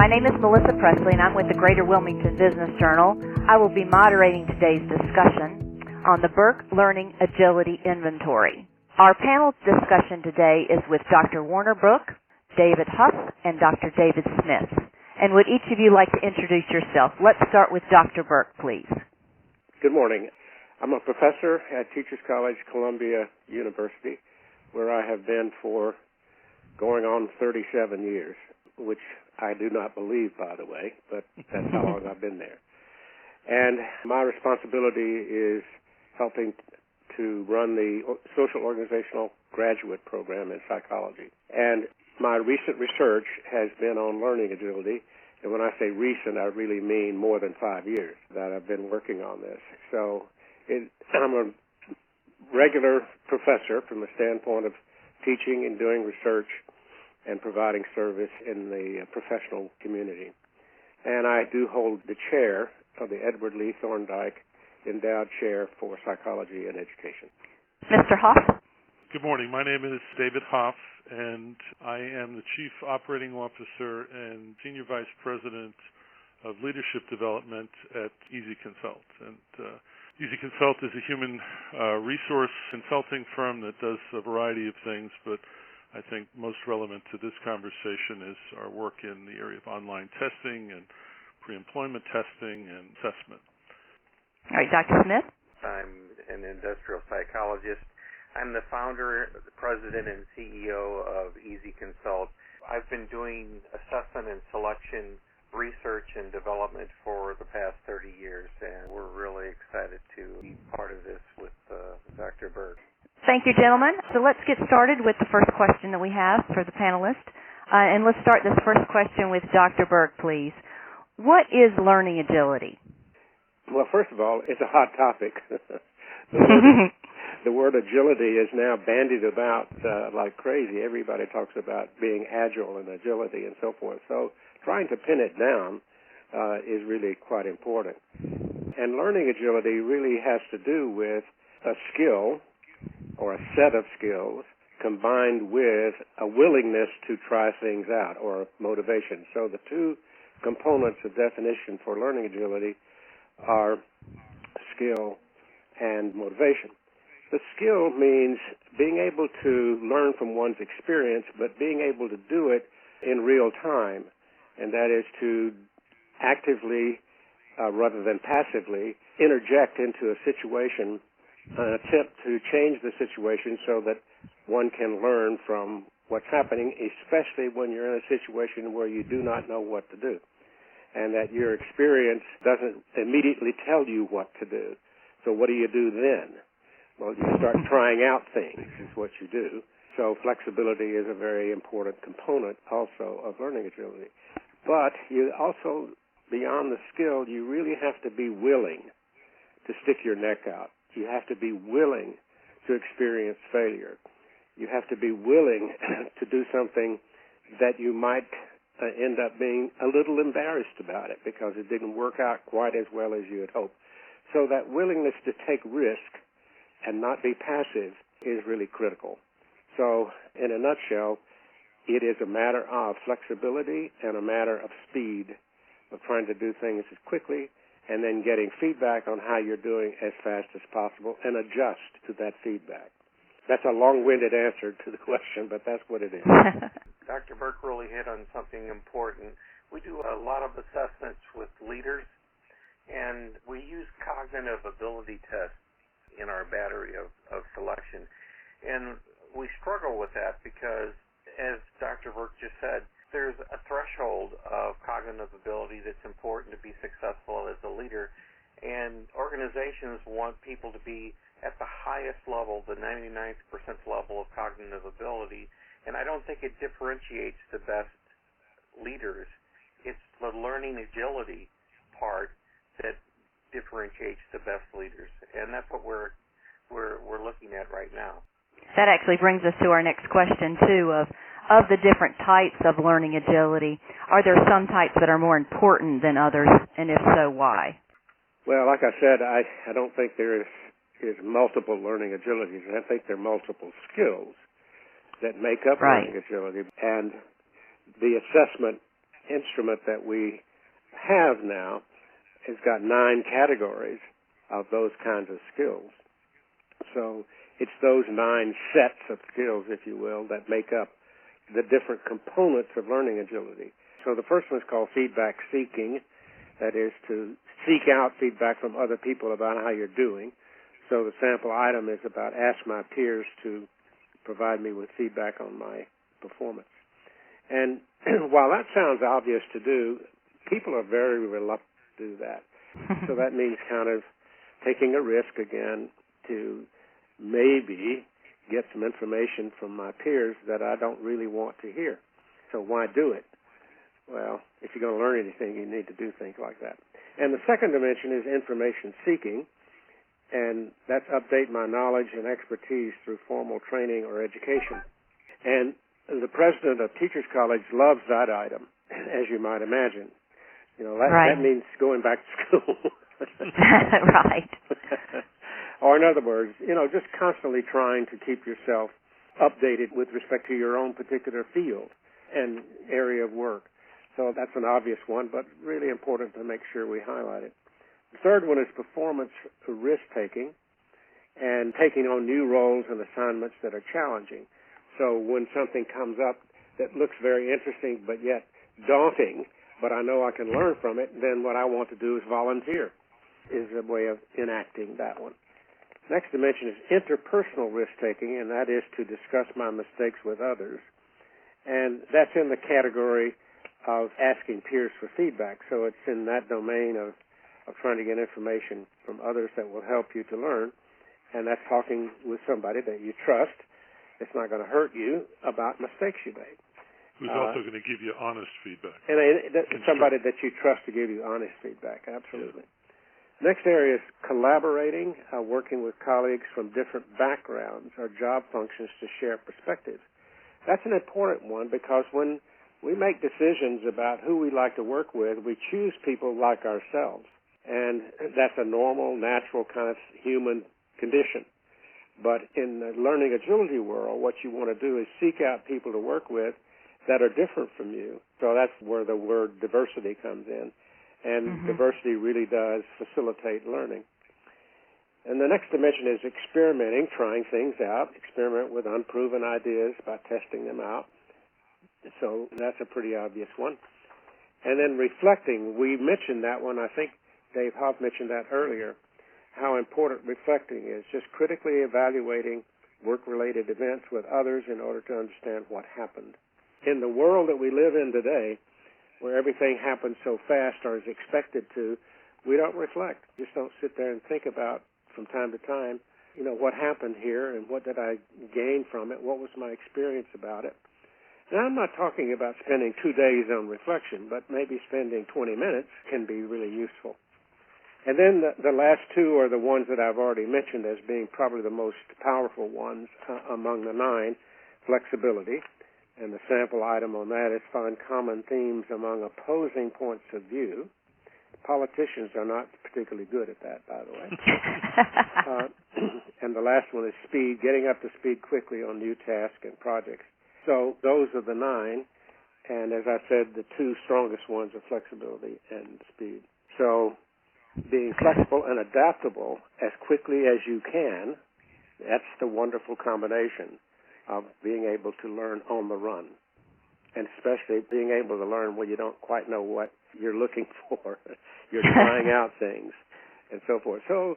My name is Melissa Presley, and I'm with the Greater Wilmington Business Journal. I will be moderating today's discussion on the BURKE Learning Agility Inventory. Our panel discussion today is with Dr. Warner Brooke, David Hoff, and Dr. David Smith. And would each of you like to introduce yourself? Let's start with Dr. Brooke, please. Good morning. I'm a professor at Teachers College, Columbia University, where I have been for going on 37 years, which I do not believe, by the way, but that's how long I've been there. And my responsibility is helping to run the social organizational graduate program in psychology. And my recent research has been on learning agility. And when I say recent, I really mean more than 5 years that I've been working on this. So I'm a regular professor from the standpoint of teaching and doing research and providing service in the professional community. And I do hold the chair of the Edward Lee Thorndike Endowed Chair for Psychology and Education. Mr. Hoff? Good morning. My name is David Hoff, and I am the Chief Operating Officer and Senior Vice President of Leadership Development at EASI Consult. And EASI Consult is a human resource consulting firm that does a variety of things, but I think most relevant to this conversation is our work in the area of online testing and pre-employment testing and assessment. All right, Dr. Smith? I'm an industrial psychologist. I'm the founder, the president, and CEO of EASI Consult. I've been doing assessment and selection research and development for the past 30 years, and we're really excited to be part of this with Dr. Burke. Thank you, gentlemen. So let's get started with the first question that we have for the panelists. And let's start this first question with Dr. Burke, please. What is learning agility? Well, first of all, it's a hot topic. The word agility is now bandied about like crazy. Everybody talks about being agile and agility and so forth. So trying to pin it down is really quite important. And learning agility really has to do with a skill or a set of skills combined with a willingness to try things out or motivation. So the two components of definition for learning agility are skill and motivation. The skill means being able to learn from one's experience, but being able to do it in real time, and that is to actively, rather than passively, interject into a situation, an attempt to change the situation so that one can learn from what's happening, especially when you're in a situation where you do not know what to do, and that your experience doesn't immediately tell you what to do. So what do you do then? Well, you start trying out things is what you do. So flexibility is a very important component also of learning agility. But you also, beyond the skill, you really have to be willing to stick your neck out. You have to be willing to experience failure. You have to be willing to do something that you might end up being a little embarrassed about it because it didn't work out quite as well as you had hoped. So that willingness to take risk and not be passive is really critical. So in a nutshell, it is a matter of flexibility and a matter of speed, of trying to do things as quickly and then getting feedback on how you're doing as fast as possible and adjust to that feedback. That's a long-winded answer to the question, but that's what it is. Dr. Burke really hit on something important. We do a lot of assessments with leaders, and we use cognitive ability tests in our battery of selection. And we struggle with that because, as Dr. Burke just said, there's a threshold of cognitive ability that's important to be successful as a leader, and organizations want people to be at the highest level, the 99th percentile level of cognitive ability, and I don't think it differentiates the best leaders. It's the learning agility part that differentiates the best leaders, and that's what we're looking at right now. That actually brings us to our next question, too, of the different types of learning agility. Are there some types that are more important than others, and if so, why? Well, like I said, I don't think there is multiple learning agilities. I think there are multiple skills that make up learning agility, and the assessment instrument that we have now has got 9 categories of those kinds of skills. So it's those 9 sets of skills, if you will, that make up the different components of learning agility. So the first one is called feedback seeking. That is to seek out feedback from other people about how you're doing. So the sample item is about ask my peers to provide me with feedback on my performance. And while that sounds obvious to do, people are very reluctant to do that. So that means kind of taking a risk again to maybe get some information from my peers that I don't really want to hear. So why do it? Well, if you're going to learn anything, you need to do things like that. And the second dimension is information seeking, and that's update my knowledge and expertise through formal training or education. And the president of Teachers College loves that item, as you might imagine. You know, that means going back to school. Right. Or in other words, you know, just constantly trying to keep yourself updated with respect to your own particular field and area of work. So that's an obvious one, but really important to make sure we highlight it. The third one is performance risk-taking and taking on new roles and assignments that are challenging. So when something comes up that looks very interesting but yet daunting, but I know I can learn from it, then what I want to do is volunteer, is a way of enacting that one. Next dimension is interpersonal risk-taking, and that is to discuss my mistakes with others. And that's in the category of asking peers for feedback. So it's in that domain of trying to get information from others that will help you to learn. And that's talking with somebody that you trust. It's not going to hurt you about mistakes you made. Who's also going to give you honest feedback. And somebody that you trust to give you honest feedback, absolutely. Yeah. Next area is collaborating, working with colleagues from different backgrounds or job functions to share perspectives. That's an important one because when we make decisions about who we like to work with, we choose people like ourselves. And that's a normal, natural kind of human condition. But in the learning agility world, what you want to do is seek out people to work with that are different from you. So that's where the word diversity comes in. And diversity really does facilitate learning. And the next dimension is experimenting, trying things out, experiment with unproven ideas by testing them out. So that's a pretty obvious one. And then reflecting, we mentioned that one. I think Dave Hoff mentioned that earlier, how important reflecting is, just critically evaluating work-related events with others in order to understand what happened. In the world that we live in today, where everything happens so fast or is expected to, we don't reflect. Just don't sit there and think about from time to time, you know, what happened here and what did I gain from it? What was my experience about it? Now, I'm not talking about spending 2 days on reflection, but maybe spending 20 minutes can be really useful. And then the last two are the ones that I've already mentioned as being probably the most powerful ones among the 9, flexibility. And the sample item on that is find common themes among opposing points of view. Politicians are not particularly good at that, by the way. And the last one is speed, getting up to speed quickly on new tasks and projects. So those are the 9, and as I said, the 2 strongest ones are flexibility and speed. So being flexible and adaptable as quickly as you can, that's the wonderful combination of being able to learn on the run, and especially being able to learn when you don't quite know what you're looking for. You're trying out things and so forth. So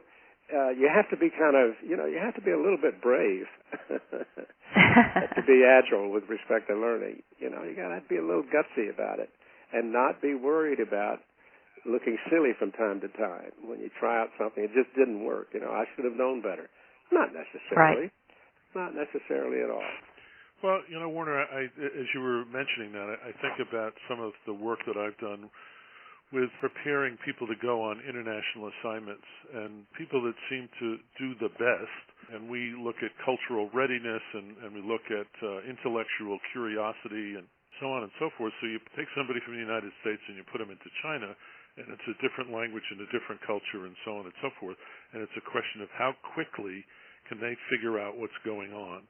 you have to be you have to be a little bit brave to be agile with respect to learning. You know, you got to be a little gutsy about it and not be worried about looking silly from time to time when you try out something. It just didn't work. You know, I should have known better. Not necessarily. Right. Not necessarily at all. Well, you know, Warner, as you were mentioning that, I think about some of the work that I've done with preparing people to go on international assignments and people that seem to do the best. And we look at cultural readiness and we look at intellectual curiosity and so on and so forth. So you take somebody from the United States and you put them into China, and it's a different language and a different culture and so on and so forth. And it's a question of how quickly can they figure out what's going on,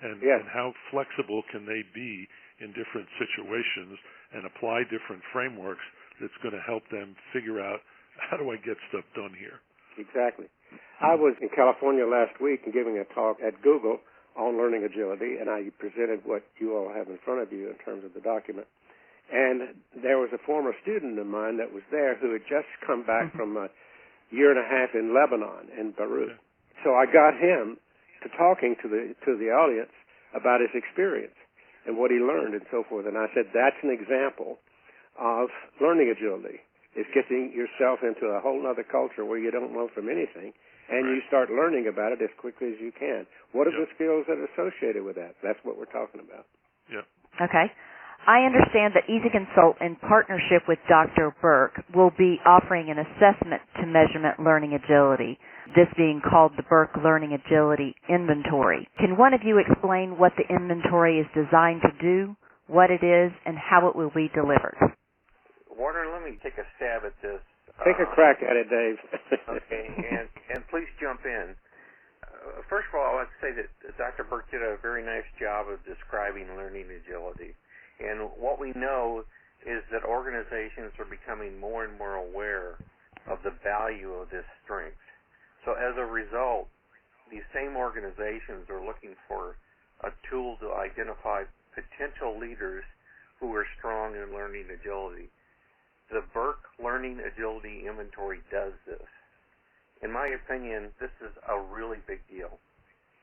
and how flexible can they be in different situations, and apply different frameworks that's going to help them figure out, how do I get stuff done here? Exactly. I was in California last week and giving a talk at Google on learning agility, and I presented what you all have in front of you in terms of the document. And there was a former student of mine that was there who had just come back from a year and a half in Lebanon, in Beirut. So I got him to talking to the audience about his experience and what he learned and so forth. And I said, that's an example of learning agility. It's getting yourself into a whole other culture where you don't know from anything, and you start learning about it as quickly as you can. What are the skills that are associated with that? That's what we're talking about. Yeah. Okay. I understand that EASI Consult, in partnership with Dr. Burke, will be offering an assessment to measurement learning agility, this being called the BURKE Learning Agility Inventory. Can one of you explain what the inventory is designed to do, what it is, and how it will be delivered? Warner, let me take a stab at this. Take a crack at it, Dave. Okay, and please jump in. First of all, I'd say that Dr. Burke did a very nice job of describing learning agility. And what we know is that organizations are becoming more and more aware of the value of this strength. So as a result, these same organizations are looking for a tool to identify potential leaders who are strong in learning agility. The BURKE Learning Agility Inventory does this. In my opinion, this is a really big deal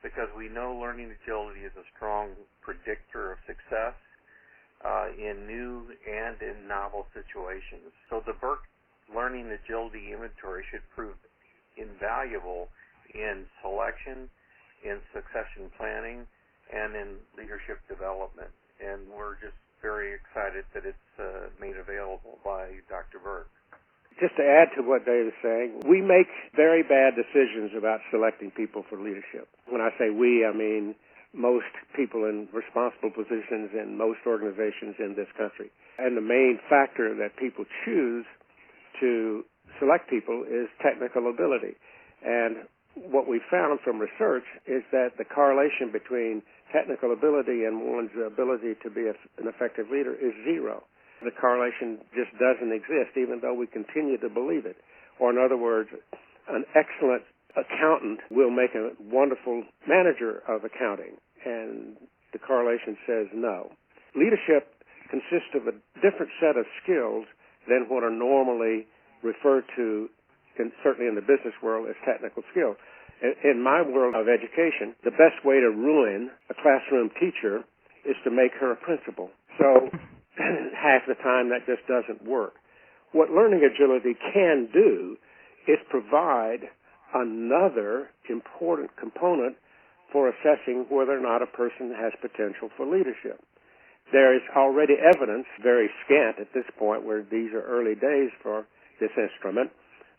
because we know learning agility is a strong predictor of success in new and in novel situations. So the BURKE Learning Agility Inventory should prove invaluable in selection, in succession planning, and in leadership development. And we're just very excited that it's made available by Dr. Burke. Just to add to what Dave is saying, we make very bad decisions about selecting people for leadership. When I say we, I mean most people in responsible positions in most organizations in this country. And the main factor that people choose to select people is technical ability. And what we found from research is that the correlation between technical ability and one's ability to be an effective leader is zero. The correlation just doesn't exist, even though we continue to believe it. Or in other words, an excellent accountant will make a wonderful manager of accounting, and the correlation says no. Leadership consists of a different set of skills than what are normally referred to, certainly in the business world, as technical skills. In my world of education, the best way to ruin a classroom teacher is to make her a principal. So half the time that just doesn't work. What learning agility can do is provide another important component for assessing whether or not a person has potential for leadership. There is already evidence, very scant at this point, where these are early days for this instrument,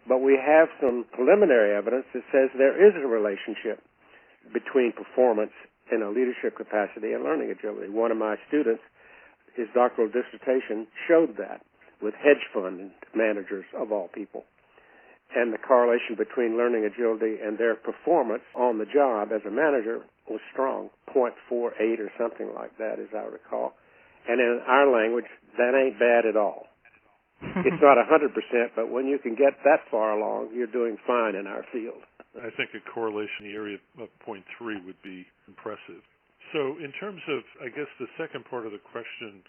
but we have some preliminary evidence that says there is a relationship between performance in a leadership capacity and learning agility. One of my students, his doctoral dissertation showed that with hedge fund managers of all people. And the correlation between learning agility and their performance on the job as a manager was strong, 0.48 or something like that, as I recall. And in our language, that ain't bad at all. It's not 100%, but when you can get that far along, you're doing fine in our field. I think a correlation in the area of 0.3 would be impressive. So in terms of, I guess, the second part of the question,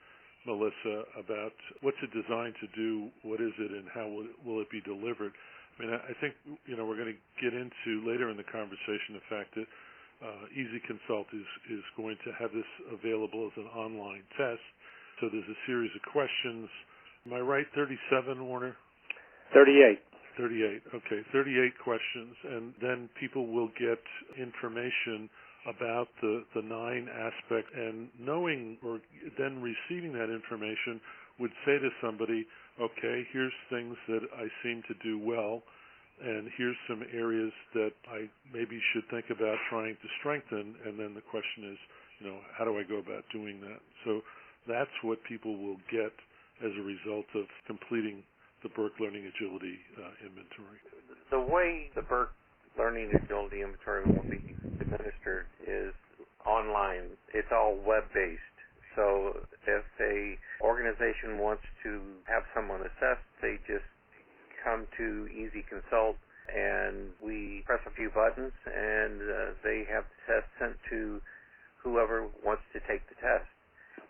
Melissa, about what's it designed to do, what is it, and how will it be delivered? I mean, I think, we're going to get into later in the conversation the fact that EASI Consult is going to have this available as an online test. So there's a series of questions. Am I right, 37, Warner? 38. 38, okay, 38 questions, and then people will get information about the 9 aspects, and knowing or then receiving that information would say to somebody, okay, here's things that I seem to do well, and here's some areas that I maybe should think about trying to strengthen, and then the question is, how do I go about doing that? So that's what people will get as a result of completing the BURKE Learning Agility Inventory. The way the BURKE Learning Agility Inventory will be administered is online. It's all web-based. So if a organization wants to have someone assessed, they just come to EASI Consult, and we press a few buttons, and they have the test sent to whoever wants to take the test.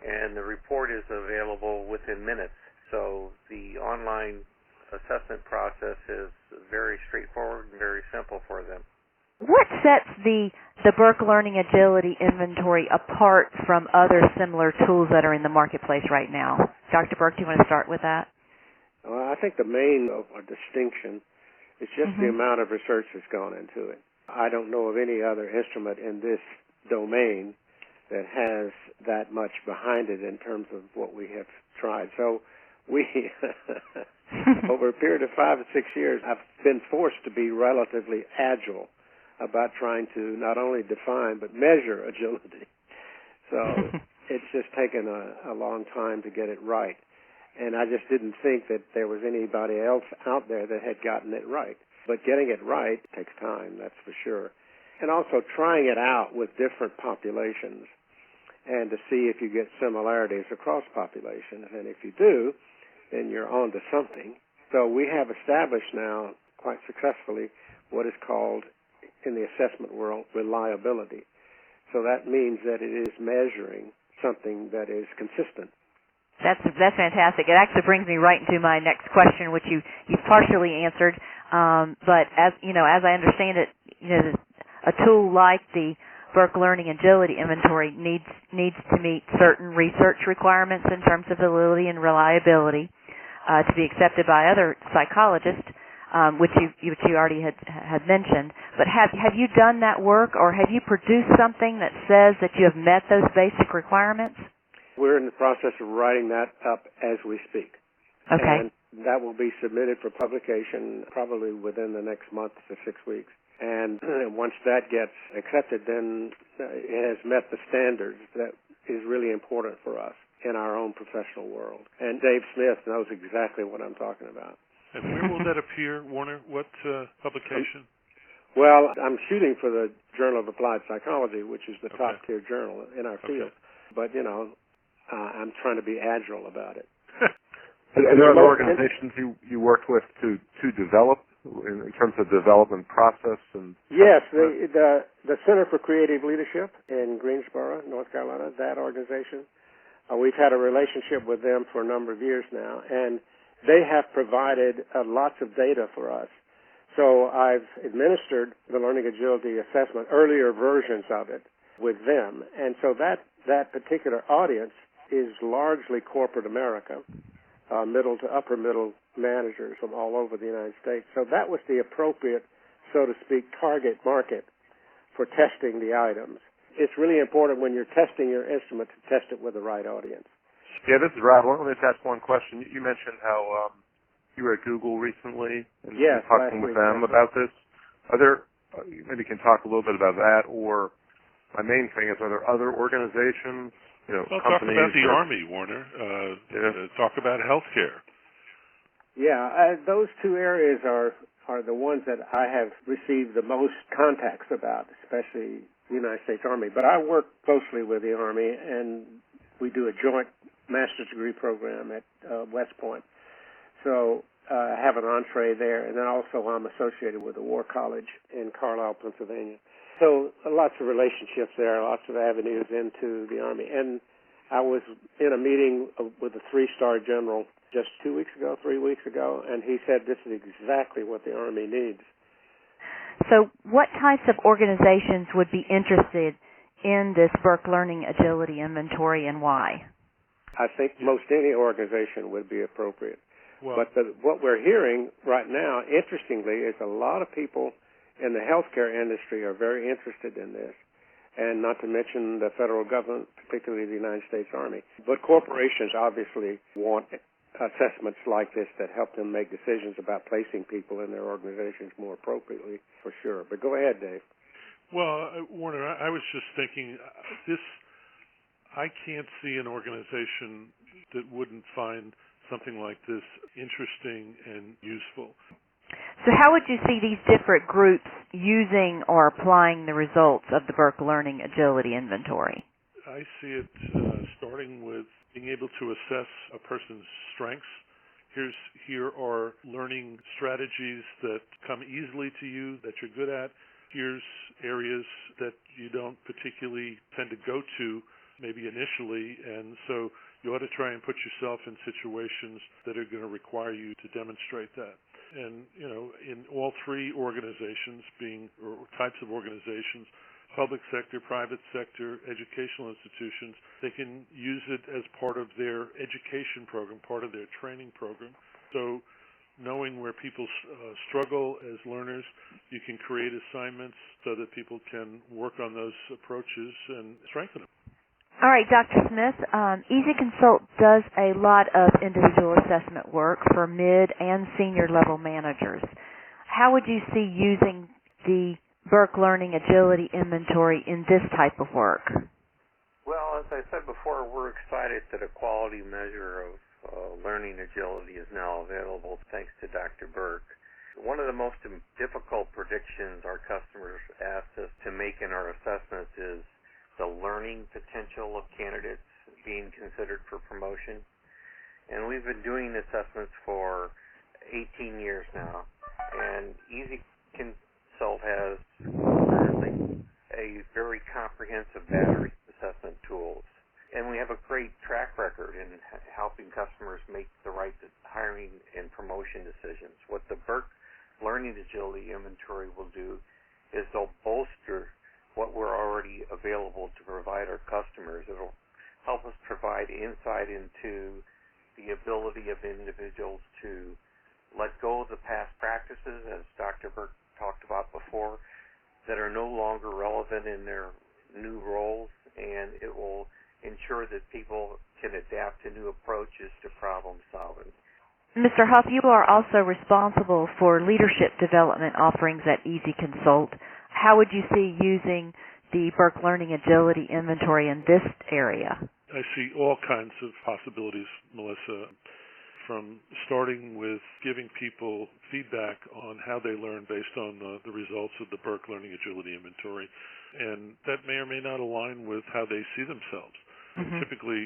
And the report is available within minutes. So the online assessment process is very straightforward and very simple for them. What sets the BURKE Learning Agility Inventory apart from other similar tools that are in the marketplace right now? Dr. Burke, do you want to start with that? Well, I think the main distinction is just the amount of research that's gone into it. I don't know of any other instrument in this domain that has that much behind it in terms of what we have tried. So we, over a period of 5 or 6 years, I've been forced to be relatively agile about trying to not only define but measure agility. So it's just taken a long time to get it right. And I just didn't think that there was anybody else out there that had gotten it right. But getting it right takes time, that's for sure. And also trying it out with different populations and to see if you get similarities across populations. And if you do, then you're on to something. So we have established now, quite successfully, what is called, in the assessment world, reliability. So that means that it is measuring something that is consistent. That's fantastic. It actually brings me right into my next question, which you partially answered. But as I understand it, a tool like the BURKE Learning Agility Inventory needs to meet certain research requirements in terms of validity and reliability to be accepted by other psychologists, which you already had mentioned. But have you done that work, or have you produced something that says that you have met those basic requirements? We're in the process of writing that up as we speak. Okay. And that will be submitted for publication probably within the next month to 6 weeks. And once that gets accepted, then it has met the standards that is really important for us in our own professional world. And Dave Smith knows exactly what I'm talking about. And where will that appear, Warner? What publication? Well, I'm shooting for the Journal of Applied Psychology, which is the top-tier journal in our field. But, I'm trying to be agile about it. Are there other organizations you worked with to develop in terms of development process? And yes, the Center for Creative Leadership in Greensboro, North Carolina, that organization, we've had a relationship with them for a number of years now, and they have provided lots of data for us. So I've administered the Learning Agility Assessment, earlier versions of it, with them. And so that particular audience is largely corporate America, middle to upper middle managers from all over the United States. So that was the appropriate, so to speak, target market for testing the items. It's really important when you're testing your instrument to test it with the right audience. Yeah, this is Rob. Let me just ask one question. You mentioned how you were at Google recently and talking with them about this. Are there, maybe you can talk a little bit about that, or my main thing is, are there other organizations, companies? Talk about the Army, Warner. Talk about healthcare. Yeah, those two areas are the ones that I have received the most contacts about, especially the United States Army. But I work closely with the Army, and we do a joint master's degree program at West Point. So I have an entree there, and then also I'm associated with the War College in Carlisle, Pennsylvania. So lots of relationships there, lots of avenues into the Army. And I was in a meeting with a 3-star general just 3 weeks ago, and he said this is exactly what the Army needs. So what types of organizations would be interested in this BURKE Learning Agility Inventory, and why? I think most any organization would be appropriate. Well, but what we're hearing right now, interestingly, is a lot of people in the healthcare industry are very interested in this, and not to mention the federal government, particularly the United States Army. But corporations obviously want assessments like this that help them make decisions about placing people in their organizations more appropriately, for sure. But go ahead, Dave. Well, Warner, I was just thinking, I can't see an organization that wouldn't find something like this interesting and useful. So how would you see these different groups using or applying the results of the BURKE Learning Agility Inventory? I see it starting with being able to assess a person's strengths. Here are learning strategies that come easily to you, that you're good at. Here's areas that you don't particularly tend to go to, maybe initially, and so you ought to try and put yourself in situations that are going to require you to demonstrate that. And, in all three organizations or types of organizations, public sector, private sector, educational institutions, they can use it as part of their education program, part of their training program. So knowing where people struggle as learners, you can create assignments so that people can work on those approaches and strengthen them. All right, Dr. Smith, EASI Consult does a lot of individual assessment work for mid and senior level managers. How would you see using the BURKE Learning Agility Inventory in this type of work? Well, as I said before, we're excited that a quality measure of learning agility is now available thanks to Dr. Burke. One of the most difficult predictions our customers ask us to make in our assessments is the learning potential of candidates being considered for promotion. And we've been doing assessments for 18 years now. And EASI Consult has currently a very comprehensive battery of assessment tools. And we have a great track record in helping customers make the right hiring and promotion decisions. What the BURKE Learning Agility Inventory will do is they'll bolster what we're already available to provide our customers. It'll help us provide insight into the ability of individuals to let go of the past practices, as Dr. Burke talked about before, that are no longer relevant in their new roles, and it will ensure that people can adapt to new approaches to problem solving. Mr. Hoff, you are also responsible for leadership development offerings at EASI Consult. How would you see using the BURKE Learning Agility Inventory in this area? I see all kinds of possibilities, Melissa, from starting with giving people feedback on how they learn based on the results of the BURKE Learning Agility Inventory, and that may or may not align with how they see themselves. Mm-hmm. Typically,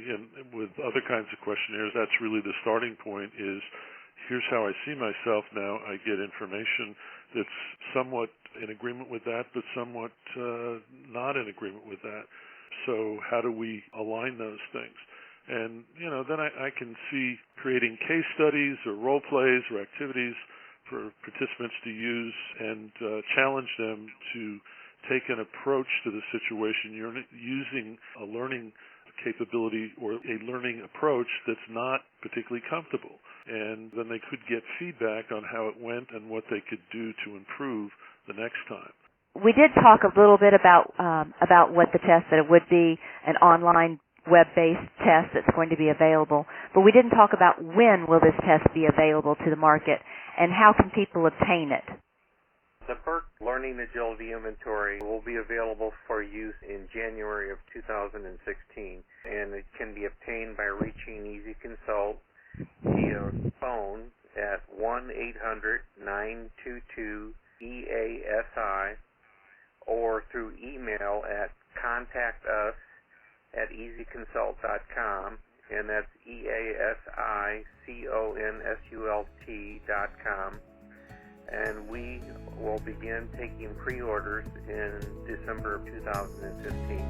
with other kinds of questionnaires, that's really the starting point is, here's how I see myself now. I get information that's somewhat in agreement with that, but somewhat not in agreement with that. So how do we align those things? And, then I can see creating case studies or role plays or activities for participants to use and challenge them to take an approach to the situation. You're using a learning capability or a learning approach that's not particularly comfortable. And then they could get feedback on how it went and what they could do to improve the next time. We did talk a little bit about what the test, that it would be an online web-based test that's going to be available, but we didn't talk about when will this test be available to the market and how can people obtain it. The BURKE Learning Agility Inventory will be available for use in January of 2016, and it can be obtained by reaching EASI Consult via phone at 1-800-922-EASI or through email at contactus@easyconsult.com, and that's EASICONSULT.com. And we will begin taking pre-orders in December of 2015.